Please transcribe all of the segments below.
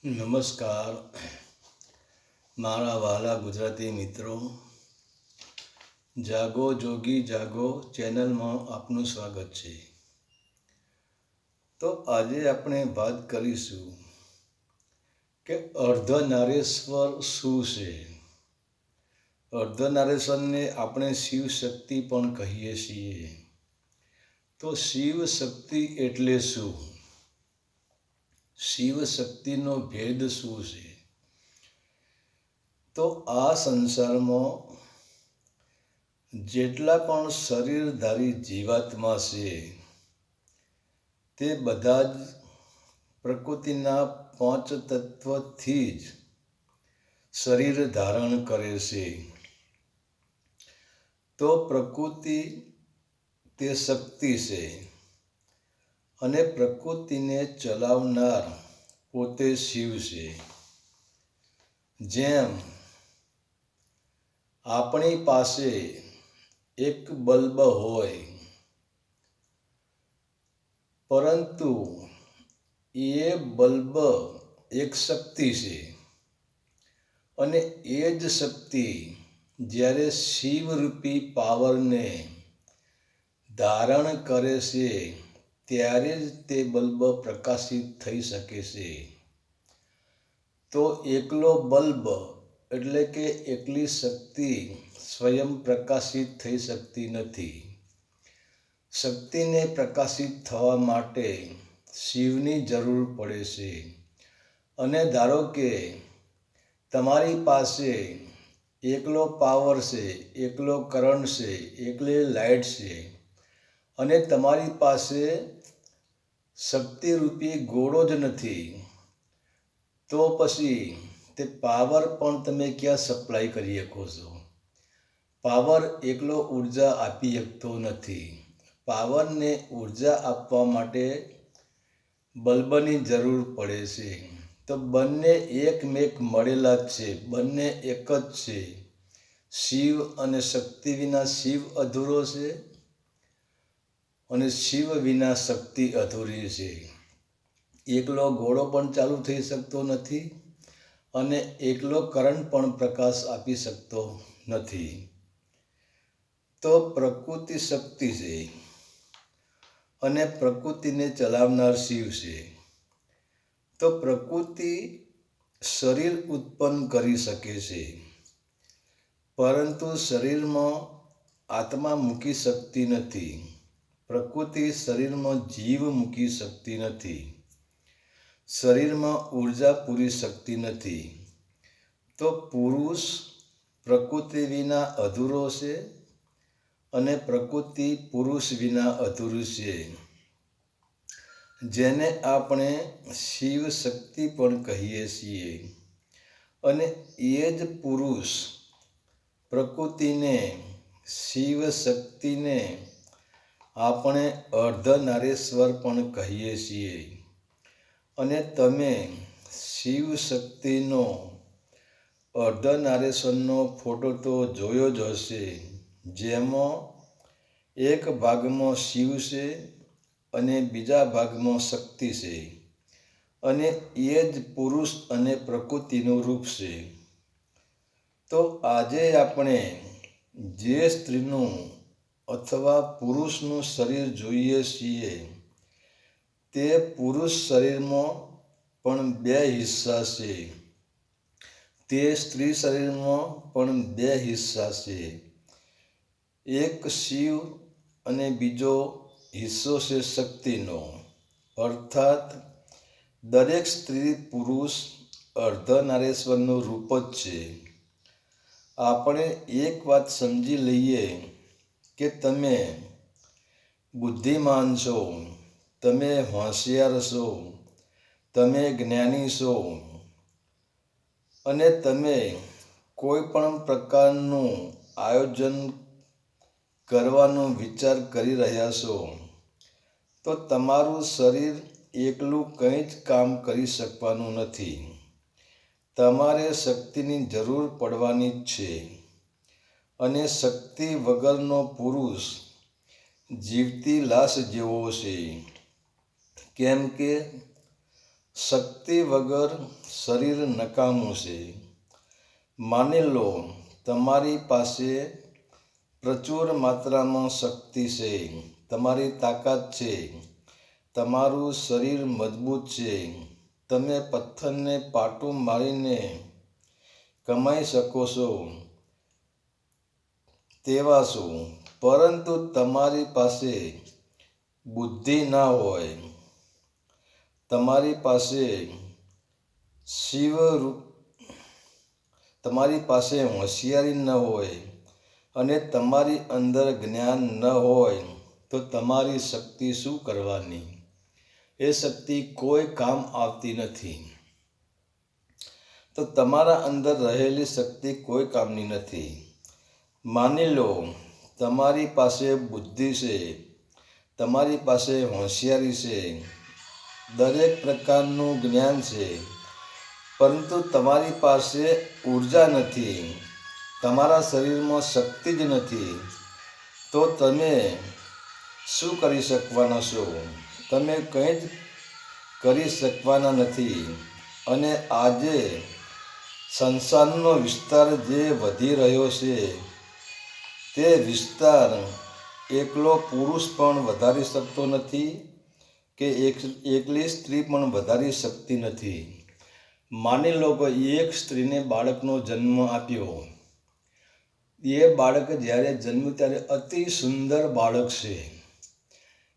નમસ્કાર મારા વહાલા ગુજરાતી મિત્રો, જાગો જોગી જાગો ચેનલમાં આપનું સ્વાગત છે. તો આજે આપણે વાત કરીશું કે અર્ધનારેશ્વર શું છે. અર્ધનારેશ્વરને આપણે શિવ શક્તિ પણ કહીએ છીએ. તો શિવ શક્તિ એટલે શું? શિવ શક્તિનો ભેદ શું છે? તો આ સંસારમાં જેટલા પણ શરીરધારી જીવાત્મા છે તે બધા જ પ્રકૃતિના 5 તત્વથી જ શરીર ધારણ કરે છે. તો પ્રકૃતિ તે શક્તિ છે અને પ્રકૃતિને ચલાવનાર પોતે શિવ છે. જેમ આપણી પાસે એક બલ્બ હોય, પરંતુ એ બલ્બ એક શક્તિ છે અને એ જ શક્તિ જ્યારે શિવરૂપી પાવરને ધારણ કરે છે ત્યારે જ તે બલ્બ પ્રકાશિત થઈ શકે છે. તો એકલો બલ્બ એટલે કે એકલી શક્તિ સ્વયં પ્રકાશિત થઈ શકતી નથી. શક્તિને પ્રકાશિત થવા માટે શિવની જરૂર પડે છે. અને ધારો કે તમારી પાસે એકલો પાવર છે, એકલો કરંટ છે, એકલી લાઇટ છે અને તમારી પાસે શક્તિરૂપી ઘોડો જ નથી, તો પછી તે પાવર પણ તમે ક્યાં સપ્લાય કરી શકો છો? પાવર એકલો ઉર્જા આપી શકતો નથી. પાવરને ઉર્જા આપવા માટે બલ્બની જરૂર પડે છે. તો બંને એકમેક મળેલા જ છે, બંને એક જ છે. શિવ અને શક્તિ વિના શિવ અધૂરો છે અને શિવ વિના શક્તિ અધૂરી છે. એકલો ઘોડો પણ ચાલુ થઈ શકતો નથી અને એકલો કરંટ પણ પ્રકાશ આપી શકતો નથી. તો પ્રકૃતિ શક્તિ છે અને પ્રકૃતિને ચલાવનાર શિવ છે. તો પ્રકૃતિ શરીર ઉત્પન્ન કરી શકે છે, પરંતુ શરીરમાં આત્મા મૂકી શકતી નથી. પ્રકૃતિ શરીરમાં જીવ મૂકી શકતી નથી. શરીરમાં ઉર્જા પૂરી શકતી નથી. તો પુરુષ પ્રકૃતિ વિના અધૂરો છે અને પ્રકૃતિ પુરુષ વિના અધૂરું છે, જેને આપણે શિવ શક્તિ પણ કહીએ છીએ. અને એ જ પુરુષ પ્રકૃતિને, શિવ શક્તિને આપણે અર્ધનારેશ્વર પણ કહીએ છીએ. અને તમે શિવ શક્તિનો અર્ધનારેશ્વરનો ફોટો તો જોયો જ હશે, જેમાં એક ભાગમાં શિવ છે અને બીજા ભાગમાં શક્તિ છે અને એ જ પુરુષ અને પ્રકૃતિનું રૂપ છે. તો આજે આપણે જે સ્ત્રીનું અથવા પુરુષનું શરીર જોઈએ છીએ તે પુરુષ શરીરમાં પણ 2 હિસ્સા છે. તે સ્ત્રી શરીરમાં પણ 2 હિસ્સા છે. એક શિવ અને બીજો હિસ્સો છે શક્તિનો. અર્થાત દરેક સ્ત્રી પુરુષ અર્ધનારેશ્વરનું રૂપ જ છે. આપણે એક વાત સમજી લઈએ કે તમે બુદ્ધિમાન છો, તમે હોશિયાર છો, તમે જ્ઞાની છો અને તમે કોઈ પણ પ્રકારનું આયોજન કરવાનો વિચાર કરી રહ્યા છો, તો તમારું શરીર એકલું કંઈ જ કામ કરી શકવાનું નથી. તમારે શક્તિની જરૂર પડવાની જ છે. અને શક્તિ વગરનો પુરુષ જીવતી લાશ જેવો છે. કેમ કે શક્તિ વગર શરીર નકામું છે. માની લો તમારી પાસે પ્રચુર માત્રામાં શક્તિ છે, તમારી તાકાત છે, તમારું શરીર મજબૂત છે, તમે પથ્થરને પાટું મારીને કમાઈ શકો છો તેવા છો, પરંતુ તમારી પાસે બુદ્ધિ ના હોય, તમારી પાસે તમારી પાસે હોશિયારી ન હોય અને તમારી અંદર જ્ઞાન ન હોય તો તમારી શક્તિ શું કરવાની? એ શક્તિ કોઈ કામ આવતી નથી. તો તમારા અંદર રહેલી શક્તિ કોઈ કામની નથી. માની લો તમારી પાસે બુદ્ધિ છે, તમારી પાસે હોશિયારી છે, દરેક પ્રકારનું જ્ઞાન છે, પરંતુ તમારી પાસે ઉર્જા નથી, તમારા શરીરમાં શક્તિ જ નથી, તો તમે શું કરી શકવાના છો? તમે કંઈ જ કરી શકવાના નથી. અને આજે સંસારનો વિસ્તાર જે વધી રહ્યો છે તે વિસ્તાર એકલો પુરુષ પણ વધારી શકતો નથી કે એકલી સ્ત્રી પણ વધારી શકતી નથી. માની લો કે એક સ્ત્રીને બાળકનો જન્મ આપ્યો. એ બાળક જ્યારે જન્મ્યું ત્યારે અતિ સુંદર બાળક છે.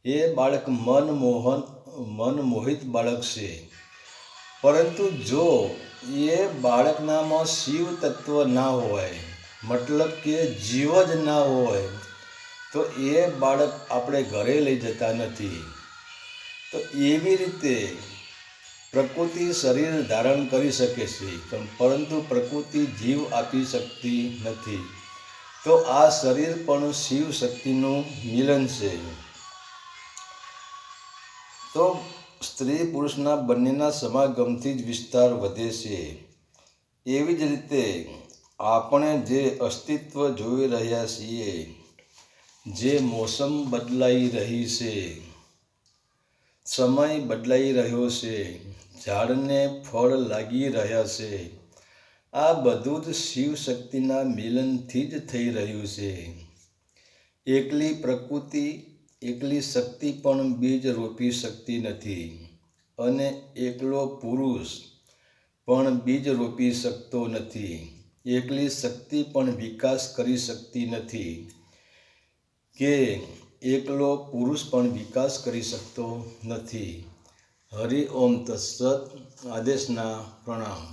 એ બાળક મનમોહિત બાળક છે. પરંતુ જો એ બાળકનામાં શિવ તત્વ ના હોય, મતલબ કે જીવ જ ના હોય, તો એ બાળક આપણે ઘરે લઈ જતા નથી. તો એવી રીતે પ્રકૃતિ શરીર ધારણ કરી શકે છે, પરંતુ પ્રકૃતિ જીવ આપી શકતી નથી. તો આ શરીર પણ શિવ શક્તિનું મિલન છે. તો સ્ત્રી પુરુષના બંનેના સમાગમથી જ વિસ્તાર વધે છે. એવી જ રીતે આપણે જે અસ્તિત્વ જોઈ રહ્યા છીએ, જે મોસમ બદલાઈ રહી છે, સમય બદલાઈ રહ્યો છે, ઝાડને ફળ લાગી રહ્યા છે, આ બધું જ શિવ શક્તિના મિલનથી જ થઈ રહ્યું છે. એકલી પ્રકૃતિ, એકલી શક્તિ પણ બીજ રોપી શકતી નથી અને એકલો પુરુષ પણ બીજ રોપી શકતો નથી. એકલી શક્તિ પણ વિકાસ કરી શકતી નથી કે એકલો પુરુષ પણ વિકાસ કરી શકતો નથી. હરિ ઓમ તત્સત. આદેશના પ્રણામ.